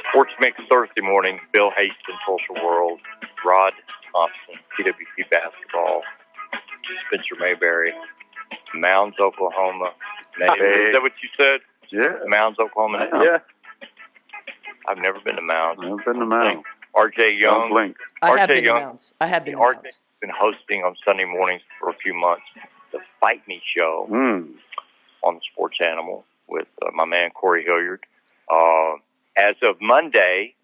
Sports Mix Thursday morning. Bill Haston, Tulsa World. Rod Thompson, PWP basketball. Spencer Mayberry, Mounds, Oklahoma. Is that what you said? Yeah. Mounds, Oklahoma. Yeah. I've never been to Mounds. I've been to Mounds. R.J. Young. Blink. I have been to Mounds. I have been to Mounds. RJ's been hosting on Sunday mornings for a few months the Fight Me Show on the Sports Animal with my man Corey Hilliard. As of Monday,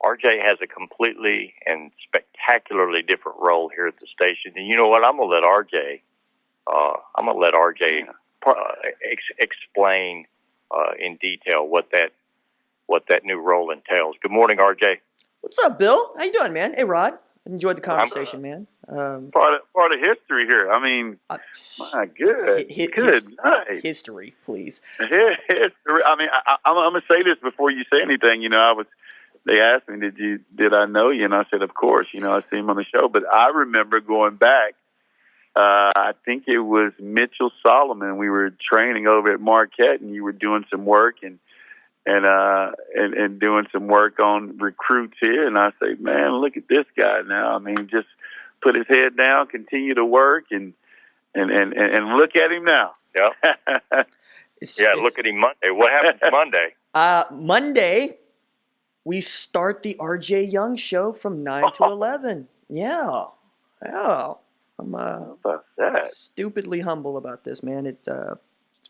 RJ has a completely and spectacularly different role here at the station. And you know what? I'm gonna let RJ explain in detail what that new role entails. Good morning, RJ. What's up, Bill? How you doing, man? Hey, Rod. Enjoyed the conversation, man. Part of history here. I mean, my good night. History, please. History. I mean, I'm gonna say this before you say anything. You know, they asked me, did I know you? And I said, of course. You know, I see him on the show. But I remember going back. I think it was Mitchell Solomon. We were training over at Marquette, and you were doing some work and doing some work on recruits here. And I say, man, look at this guy now. I mean, just put his head down, continue to work, and look at him now. Yeah. Look at him Monday. What happens Monday? Monday, we start the RJ Young Show from 9 to 11. Yeah. I'm about that? Stupidly humble about this, man. It's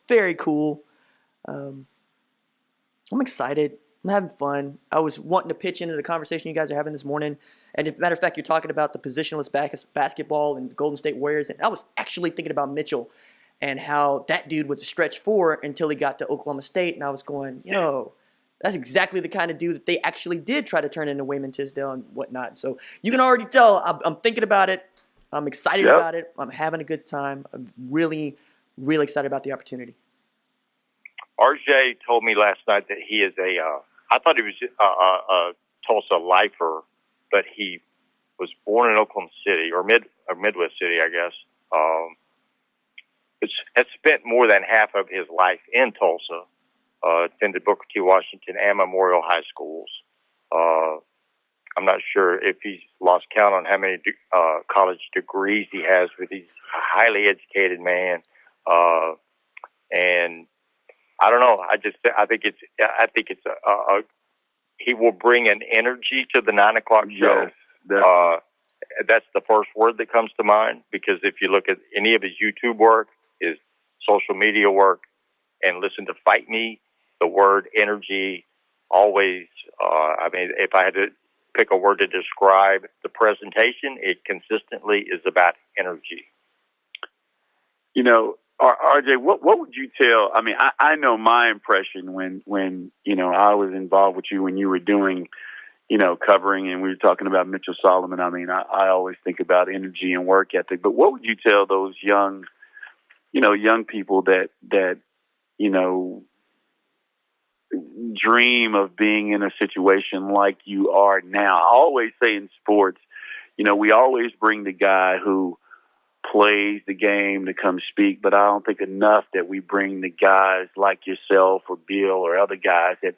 very cool. I'm excited. I'm having fun. I was wanting to pitch into the conversation you guys are having this morning. And as a matter of fact, you're talking about the positionless basketball and Golden State Warriors. And I was actually thinking about Mitchell and how that dude was a stretch four until he got to Oklahoma State. And I was going, that's exactly the kind of dude that they actually did try to turn into Wayman Tisdale and whatnot. So you can already tell I'm thinking about it. I'm excited about it. I'm having a good time. I'm really, really excited about the opportunity. RJ told me last night that he is I thought he was a Tulsa lifer, but he was born in Oklahoma City or Midwest City, I guess. Has spent more than half of his life in Tulsa. Attended Booker T. Washington and Memorial High Schools. I'm not sure if he's lost count on how many college degrees he has, but he's a highly educated man. And I don't know. I think it's he will bring an energy to the 9 o'clock show. Yes, that's the first word that comes to mind, because if you look at any of his YouTube work, his social media work, and listen to Fight Me, the word energy always, if I had to pick a word to describe the presentation, it consistently is about energy. You know, RJ, what would you tell? I mean, I know my impression when I was involved with you when you were doing, covering, and we were talking about Mitchell Solomon. I mean, I always think about energy and work ethic. But what would you tell those young people that dream of being in a situation like you are now? I always say in sports, we always bring the guy who plays the game to come speak, but I don't think enough that we bring the guys like yourself or Bill or other guys that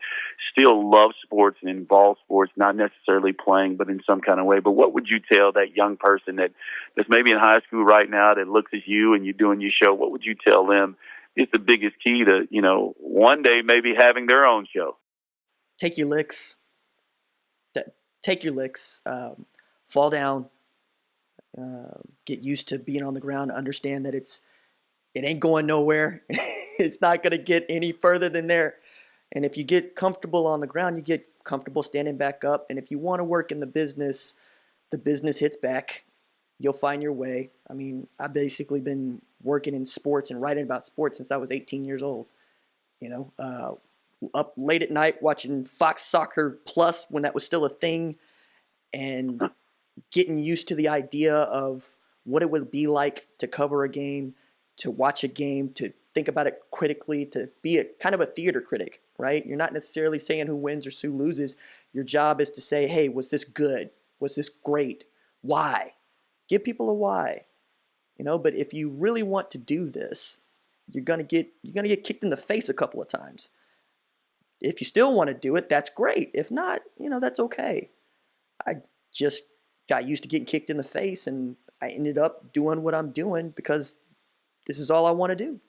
still love sports and involve sports, not necessarily playing, but in some kind of way. But what would you tell that young person that's maybe in high school right now that looks at you and you're doing your show? What would you tell them is the biggest key to, one day maybe having their own show? Take your licks. Fall down. Get used to being on the ground. Understand that it ain't going nowhere. It's not going to get any further than there. And if you get comfortable on the ground, you get comfortable standing back up. And if you want to work in the business hits back. You'll find your way. I mean, I've basically been working in sports and writing about sports since I was 18 years old. Up late at night watching Fox Soccer Plus when that was still a thing, and getting used to the idea of what it would be like to cover a game, to watch a game, to think about it critically, to be a kind of a theater critic, right? You're not necessarily saying who wins or who loses. Your job is to say, hey, was this good? Was this great? Why? Give people a why. But if you really want to do this, you're gonna get kicked in the face a couple of times. If you still want to do it, that's great. If not, that's okay. I just got used to getting kicked in the face, and I ended up doing what I'm doing because this is all I want to do.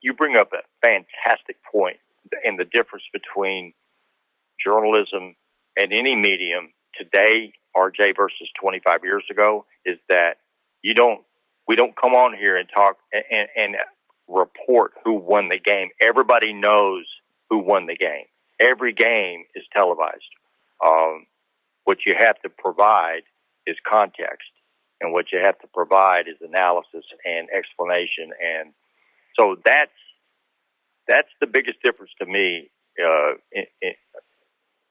You bring up a fantastic point, and the difference between journalism and any medium today, RJ, versus 25 years ago, is that we don't come on here and talk and report who won the game. Everybody knows who won the game. Every game is televised. What you have to provide is context, and what you have to provide is analysis and explanation. And so that's the biggest difference to me.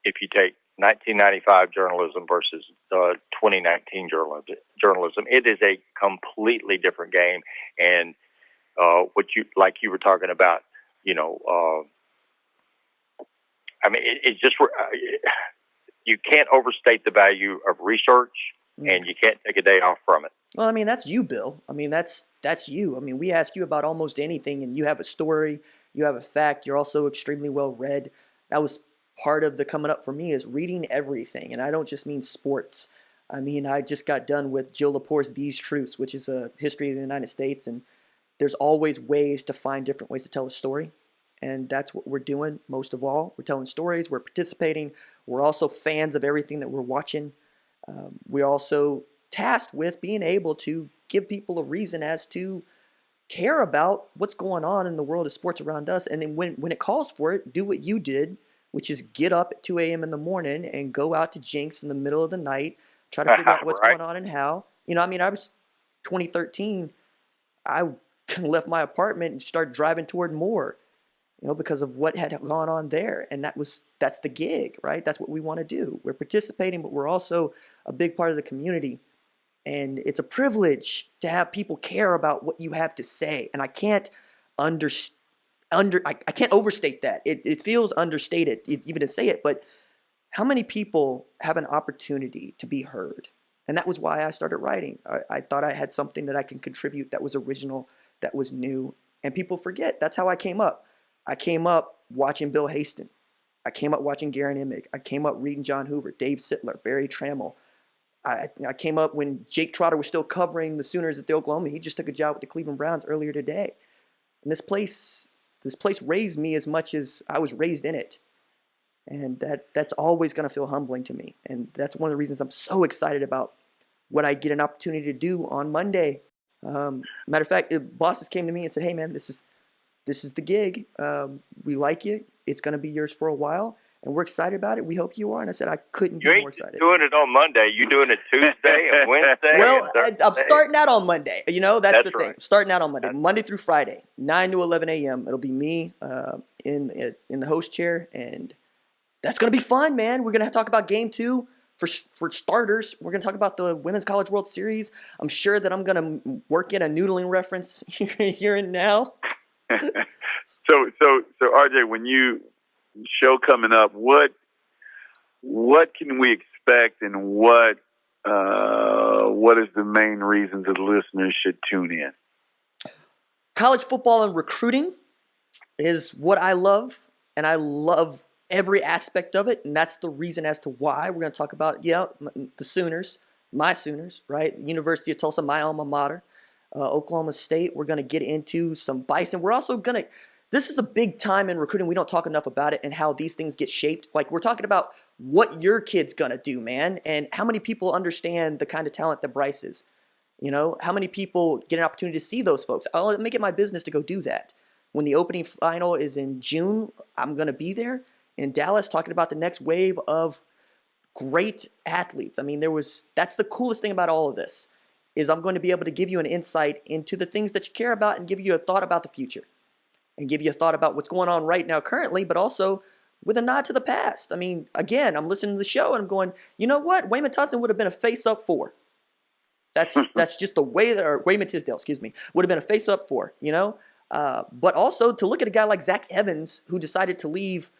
If you take 1995 journalism versus 2019 journalism, it is a completely different game. And what you were talking about, it's just you can't overstate the value of research, and you can't take a day off from it. Well, that's you, Bill. That's you. We ask you about almost anything, and you have a story, you have a fact. You're also extremely well read. That was part of the coming up for me, is reading everything, and I don't just mean sports. I just got done with Jill Lepore's These Truths, which is a history of the United States, and there's always ways to find different ways to tell a story, and that's what we're doing most of all. We're telling stories, we're participating, we're also fans of everything that we're watching. We're also tasked with being able to give people a reason as to care about what's going on in the world of sports around us, and then when it calls for it, do what you did, which is get up at 2 a.m. in the morning and go out to Jinx in the middle of the night, try to figure out what's right. going on and how. I was 2013, I left my apartment and started driving toward Moore, because of what had gone on there. And that's the gig, right? That's what we want to do. We're participating, but we're also a big part of the community. And it's a privilege to have people care about what you have to say. And I can't I can't overstate that. It feels understated even to say it, but how many people have an opportunity to be heard? And that was why I started writing. I thought I had something that I can contribute that was original, that was new. And people forget. That's how I came up. I came up watching Bill Haston. I came up watching Garen Emig. I came up reading John Hoover, Dave Sittler, Barry Trammell. I came up when Jake Trotter was still covering the Sooners at the Oklahoma. He just took a job with the Cleveland Browns earlier today. And this place raised me as much as I was raised in it. And that's always going to feel humbling to me. And that's one of the reasons I'm so excited about what I get an opportunity to do on Monday. Matter of fact, bosses came to me and said, "Hey man, this is the gig. We like you. It's going to be yours for a while, and we're excited about it. We hope you are." And I said, I couldn't be more excited. You ain't doing it on Monday. You doing it Tuesday and Wednesday. Well, I'm starting out on Monday. That's the thing. Right. Starting out on Monday, Monday through Friday, 9 to 11 a.m. It'll be me in the host chair, and that's going to be fun, man. We're going to talk about Game 2. For starters, we're going to talk about the Women's College World Series. I'm sure that I'm going to work in a noodling reference here and now. So RJ, when you show coming up, what can we expect, and what is the main reasons that listeners should tune in? College football and recruiting is what I love, and I love every aspect of it, and that's the reason as to why we're going to talk about the Sooners, my Sooners, right? University of Tulsa, my alma mater, Oklahoma State. We're going to get into some Bison. We're also going to. This is a big time in recruiting. We don't talk enough about it and how these things get shaped. Like, we're talking about what your kid's going to do, man, and how many people understand the kind of talent that Bryce is. How many people get an opportunity to see those folks? I'll make it my business to go do that. When the opening final is in June, I'm going to be there in Dallas talking about the next wave of great athletes. That's the coolest thing about all of this, is I'm going to be able to give you an insight into the things that you care about and give you a thought about the future and give you a thought about what's going on right now currently, but also with a nod to the past. Again, I'm listening to the show and I'm going, you know what? Wayman Thompson would have been a face-up 4. That's just the way that, or Wayman Tisdale, excuse me, would have been a face-up 4, But also to look at a guy like Zach Evans, who decided to leave,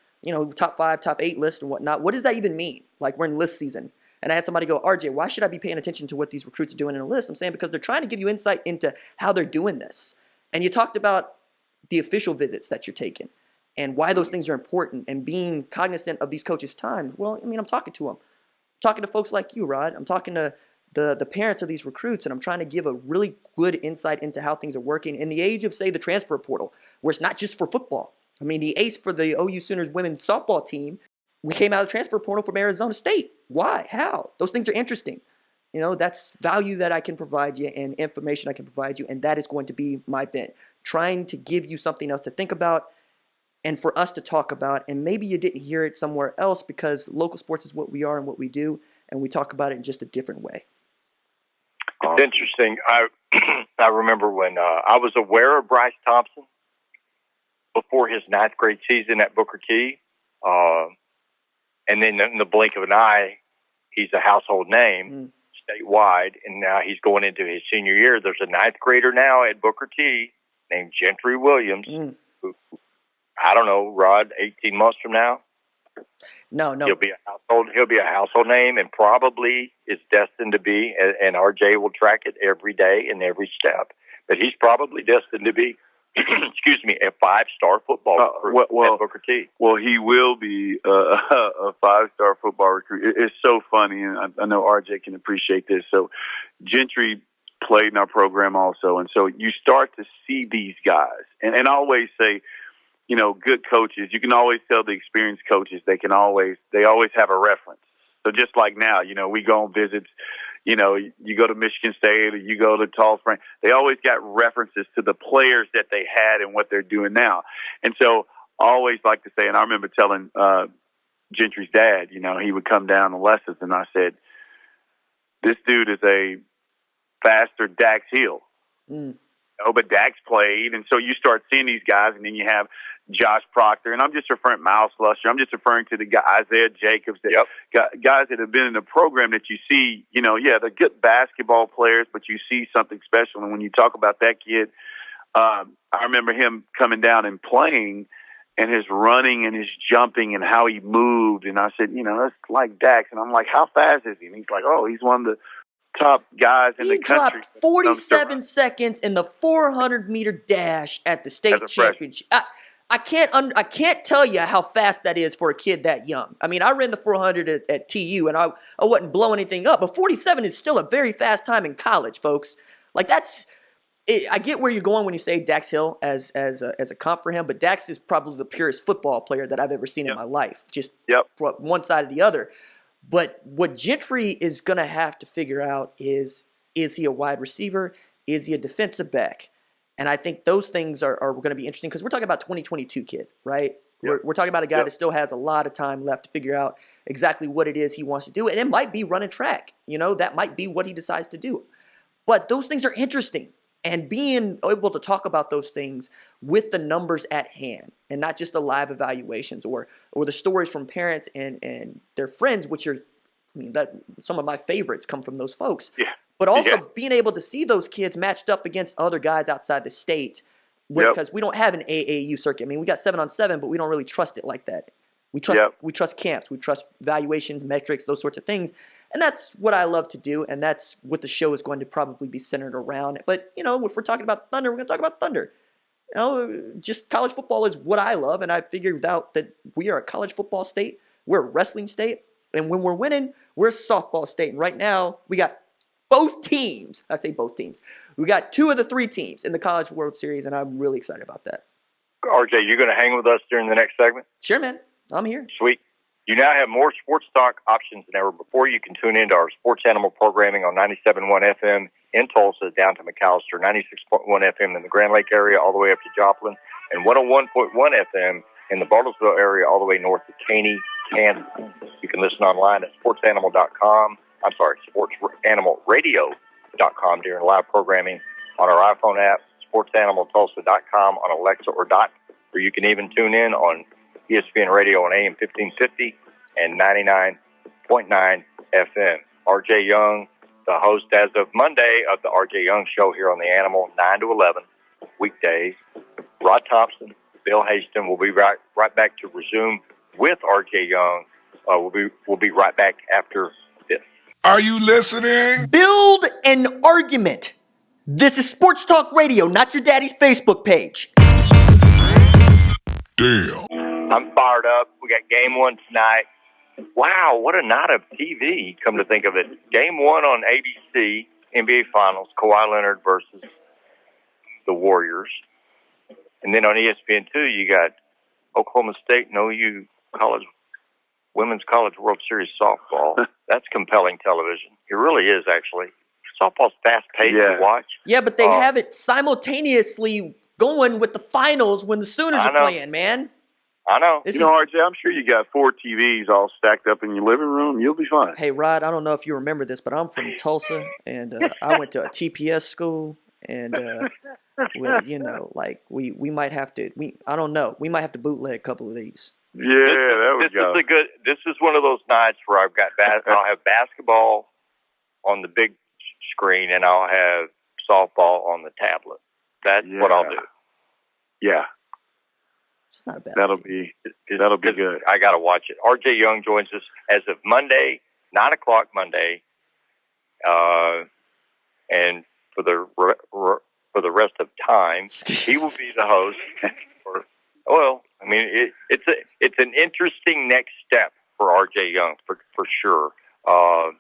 top 5, top 8 list and whatnot. What does that even mean? Like, we're in list season. And I had somebody go, RJ, why should I be paying attention to what these recruits are doing in a list? I'm saying because they're trying to give you insight into how they're doing this. And you talked about the official visits that you're taking and why those things are important and being cognizant of these coaches' time. Well, I mean, I'm talking to them. I'm talking to folks like you, Rod. I'm talking to the parents of these recruits, and I'm trying to give a really good insight into how things are working in the age of, say, the transfer portal, where it's not just for football. I mean, the ace for the OU Sooners women's softball team, we came out of the transfer portal from Arizona State. Why? How? Those things are interesting. You know, that's value that I can provide you and information I can provide you, and that is going to be my bent. Trying to give you something else to think about and for us to talk about, and maybe you didn't hear it somewhere else because local sports is what we are and what we do, and we talk about it in just a different way. It's interesting. I remember when I was aware of Bryce Thompson before his 9th grade season at Booker T, and then in the blink of an eye, he's a household name statewide, and now he's going into his senior year. There's a 9th grader now at Booker T named Gentry Williams, who, I don't know, Rod, 18 months from now, No. He'll be a household name, and probably is destined to be. And RJ will track it every day and every step. But he's probably destined to be, excuse me, a 5-star football recruit at Booker T. Well, he will be a 5-star football recruit. It's so funny, and I know RJ can appreciate this. So, Gentry played in our program also, and so you start to see these guys, and I always say, you know, good coaches, you can always tell the experienced coaches, they always have a reference. So just like now, you know, we go on visits, you know, you go to Michigan State or you go to Tulsa, they always got references to the players that they had and what they're doing now. And so I always like to say, and I remember telling Gentry's dad, you know, he would come down to lessons, and I said, this dude is a faster Dax Hill. But Dax played, and so you start seeing these guys, and then you have Josh Proctor, and I'm just referring to Miles Lusher. I'm just referring to the guy, Isaiah Jacobs, guys that have been in the program that you see, you know, they're good basketball players, but you see something special. And when you talk about that kid, I remember him coming down and playing, and his running and his jumping and how he moved. And I said, you know, that's like Dax. And I'm like, how fast is he? And he's like, oh, he's one of the top guys in the country. He dropped 47 seconds in the 400-meter dash at the state championship. I can't tell you how fast that is for a kid that young. I mean, I ran the 400 at TU, and I wasn't blowing anything up, but 47 is still a very fast time in college, folks. Like, that's it. I get where you're going when you say Dax Hill as a comp for him, but Dax is probably the purest football player that I've ever seen in my life, just from one side or the other. But what Gentry is going to have to figure out is he a wide receiver? Is he a defensive back? And I think those things are going to be interesting because we're talking about 2022 kid, right? We're talking about a guy that still has a lot of time left to figure out exactly what it is he wants to do. And it might be running track. You know, that might be what he decides to do. But those things are interesting. And being able to talk about those things with the numbers at hand and not just the live evaluations or the stories from parents and their friends, which are, I mean, that some of my favorites come from those folks. But also being able to see those kids matched up against other guys outside the state because we don't have an AAU circuit. I mean, we got 7-on-7, but we don't really trust it like that. We trust camps. We trust valuations, metrics, those sorts of things. And that's what I love to do, and that's what the show is going to probably be centered around. But, you know, if we're talking about Thunder, we're going to talk about Thunder. You know, just college football is what I love, and I figured out that we are a college football state. We're a wrestling state, and when we're winning, we're a softball state. And right now, we got both teams. I say both teams. We got 2 of the 3 teams in the College World Series, and I'm really excited about that. RJ, you going to hang with us during the next segment? Sure, man. I'm here. Sweet. You now have more sports talk options than ever before. You can tune into our sports animal programming on 97.1 FM in Tulsa, down to McAllister, 96.1 FM in the Grand Lake area, all the way up to Joplin, and 101.1 FM in the Bartlesville area, all the way north to Caney, Kansas. You can listen online at sportsanimalradio.com during live programming on our iPhone app, sportsanimaltulsa.com on Alexa or Dot, or you can even tune in on ESPN Radio on AM 1550 and 99.9 FM. RJ Young, the host as of Monday of the RJ Young Show here on The Animal, 9 to 11, weekdays. Rod Thompson, Bill Haston will be right back to resume with RJ Young. We'll be right back after this. Are you listening? Build an argument. This is Sports Talk Radio, not your daddy's Facebook page. Damn. I'm fired up. We got game one tonight. Wow, what a night of TV, come to think of it. Game one on ABC, NBA Finals, Kawhi Leonard versus the Warriors. And then on ESPN2, you got Oklahoma State and OU Women's College World Series softball. That's compelling television. It really is, actually. Softball's fast-paced to watch. Yeah, but they have it simultaneously going with the finals when the Sooners are playing, man. I know. RJ, I'm sure you got 4 TVs all stacked up in your living room. You'll be fine. Hey, Rod, I don't know if you remember this, but I'm from Tulsa, and I went to a TPS school, and we might have to. I don't know. We might have to bootleg a couple of these. Yeah, there we go. This is one of those nights where I've got I'll have basketball on the big screen, and I'll have softball on the tablet. That's what I'll do. Yeah. It's not a bad That'll idea. be good. I got to watch it. R.J. Young joins us as of Monday, 9 o'clock Monday, and for the rest of time, he will be the host. It's an interesting next step for R.J. Young for sure.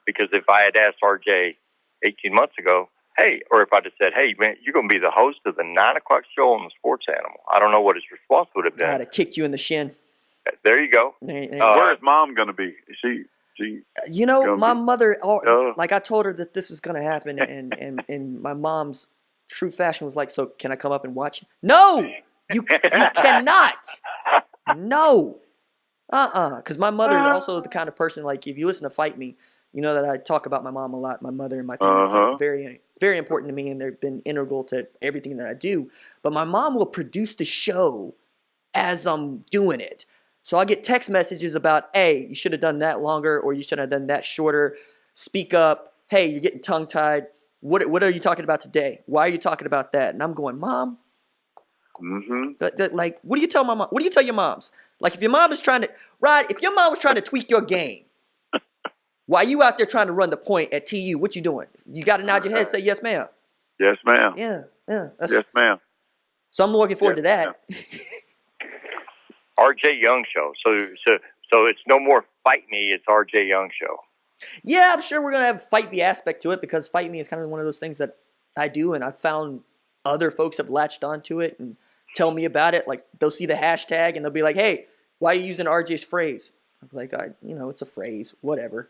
Because if I had asked R.J. 18 months ago, hey, or if I just said, hey, man, you're going to be the host of the 9 o'clock show on the Sports Animal, I don't know what his response would have been. I'd have kicked you in the shin. There you go. Where is Mom going to be? Is she my mother, like I told her that this is going to happen, and my mom's true fashion was like, so can I come up and watch? No, you cannot. No. Because my mother is also the kind of person, like, if you listen to Fight Me, you know that I talk about my mom a lot. My mother and my parents are very, very important to me, and they've been integral to everything that I do. But my mom will produce the show as I'm doing it. So I get text messages about, hey, you should have done that longer, or you should have done that shorter. Speak up. Hey, you're getting tongue-tied. What are you talking about today? Why are you talking about that? And I'm going, Mom. Like, what do you tell my mom? What do you tell your moms? Like, if your mom is trying to, if your mom was trying to tweak your game, while you out there trying to run the point at TU, what you doing? You got to nod your head, say yes, ma'am. Yes, ma'am. Yeah. Yes, ma'am. So I'm looking forward to that. R.J. Young show. So it's no more Fight Me. It's R.J. Young show. Yeah, I'm sure we're gonna have a Fight Me aspect to it, because Fight Me is kind of one of those things that I do, and I found other folks have latched onto it and tell me about it. Like, they'll see the hashtag and they'll be like, hey, why are you using RJ's phrase? I'm like, it's a phrase, whatever.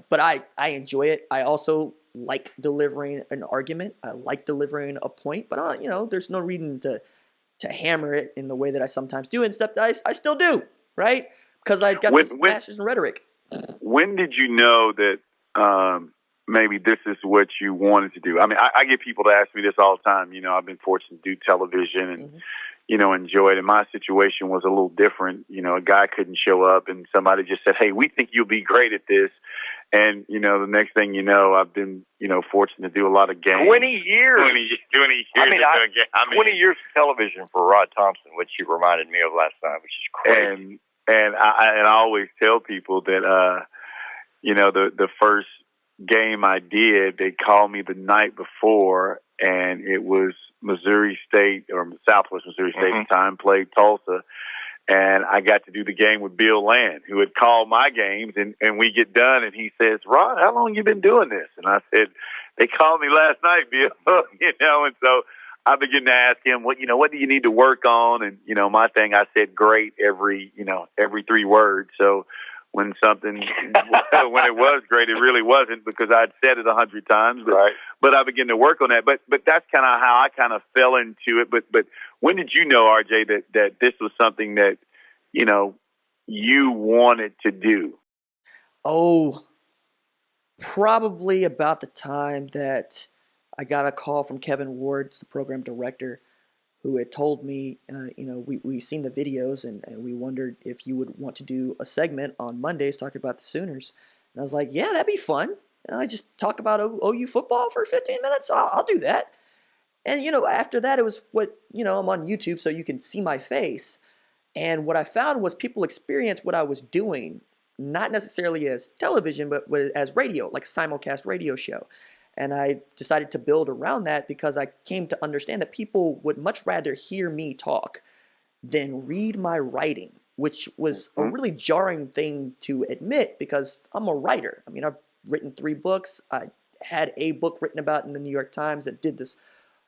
But I enjoy it. I also like delivering an argument. I like delivering a point. But, there's no reason to hammer it in the way that I sometimes do. Except I still do, right? Because I got this master's in rhetoric. When did you know that maybe this is what you wanted to do? I mean, I get people to ask me this all the time. I've been fortunate to do television and, enjoy it. And my situation was a little different. A guy couldn't show up and somebody just said, hey, we think you'll be great at this. And, the next thing you know, I've been, fortunate to do a lot of games. 20 years. 20 years. 20 years of television for Rod Thompson, which you reminded me of last night, which is crazy. And I always tell people that, the first game I did, they called me the night before, and it was Missouri State, or Southwest Missouri State at the time, played Tulsa. And I got to do the game with Bill Land, who had called my games, and we get done, and he says, Rod, how long you been doing this? And I said, they called me last night, Bill, and so I began to ask him, what do you need to work on? And, my thing, I said great every 3 words. So when when it was great, it really wasn't, because I'd said it 100 times. But I began to work on that. But that's kind of how I kind of fell into it. But when did you know, RJ, that this was something that, you wanted to do? Oh, probably about the time that I got a call from Kevin Ward, the program director, who had told me, we seen the videos and we wondered if you would want to do a segment on Mondays talking about the Sooners. And I was like, yeah, that'd be fun. I just talk about OU football for 15 minutes. I'll do that. And, after that, it was I'm on YouTube, so you can see my face. And what I found was people experienced what I was doing, not necessarily as television, but as radio, like a simulcast radio show. And I decided to build around that because I came to understand that people would much rather hear me talk than read my writing, which was a really jarring thing to admit because I'm a writer. I mean, I've written 3 books. I had a book written about in the New York Times that did this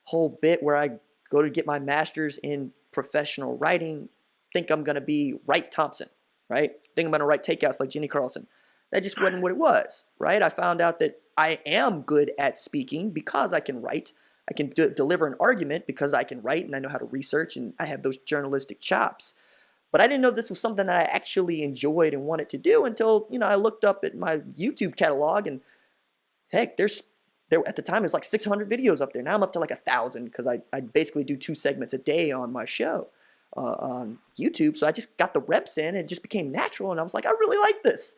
whole bit where I go to get my master's in professional writing, think I'm going to be Wright Thompson, right? Think I'm going to write takeouts like Jenny Carlson. That just wasn't what it was, right? I found out that I am good at speaking because I can write. I can deliver an argument because I can write and I know how to research and I have those journalistic chops. But I didn't know this was something that I actually enjoyed and wanted to do until, I looked up at my YouTube catalog and heck, there at the time, it's like 600 videos up there. Now I'm up to like 1,000 because I basically do 2 segments a day on my show on YouTube. So I just got the reps in and it just became natural. And I was like, I really like this.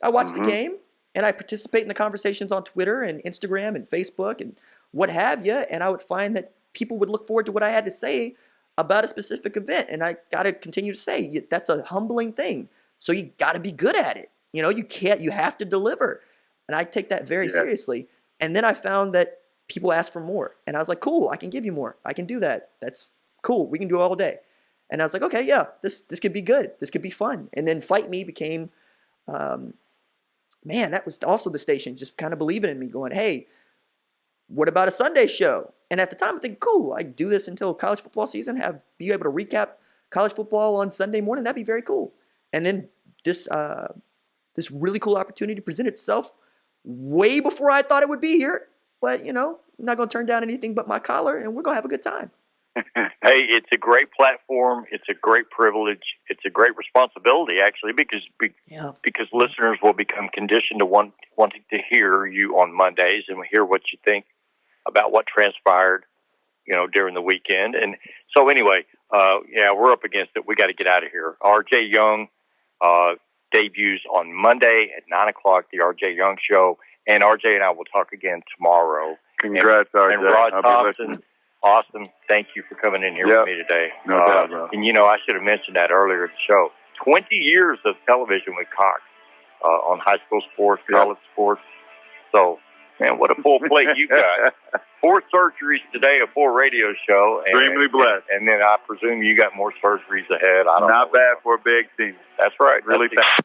I watch the game and I participate in the conversations on Twitter and Instagram and Facebook and what have you. And I would find that people would look forward to what I had to say about a specific event. And I got to continue to say that's a humbling thing. So you got to be good at it. You have to deliver. And I take that very seriously. And then I found that people ask for more. And I was like, cool, I can give you more. I can do that. That's cool. We can do it all day. And I was like, okay, yeah, this could be good. This could be fun. And then Fight Me became, that was also the station just kind of believing in me going, hey, what about a Sunday show? And at the time I think, cool, I do this until college football season, be able to recap college football on Sunday morning. That'd be very cool. And then this really cool opportunity presented itself way before I thought it would be here. But, I'm not going to turn down anything but my collar, and we're going to have a good time. Hey, it's a great platform. It's a great privilege. It's a great responsibility, actually, because listeners will become conditioned to wanting to hear you on Mondays and hear what you think about what transpired, during the weekend. And so anyway, we're up against it. We got to get out of here. R.J. Young debuts on Monday at 9 o'clock, the R.J. Young Show. And R.J. and I will talk again tomorrow. Congrats, R.J. And Rod Thompson, awesome. Thank you for coming in here with me today. No doubt, bro. And, I should have mentioned that earlier in the show. 20 years of television with Cox on high school sports, college sports. So, man, what a full plate you got. 4 surgeries today, a full radio show. Extremely blessed. And then I presume you got more surgeries ahead. I don't know. Not bad for a big team. That's right. Really fast.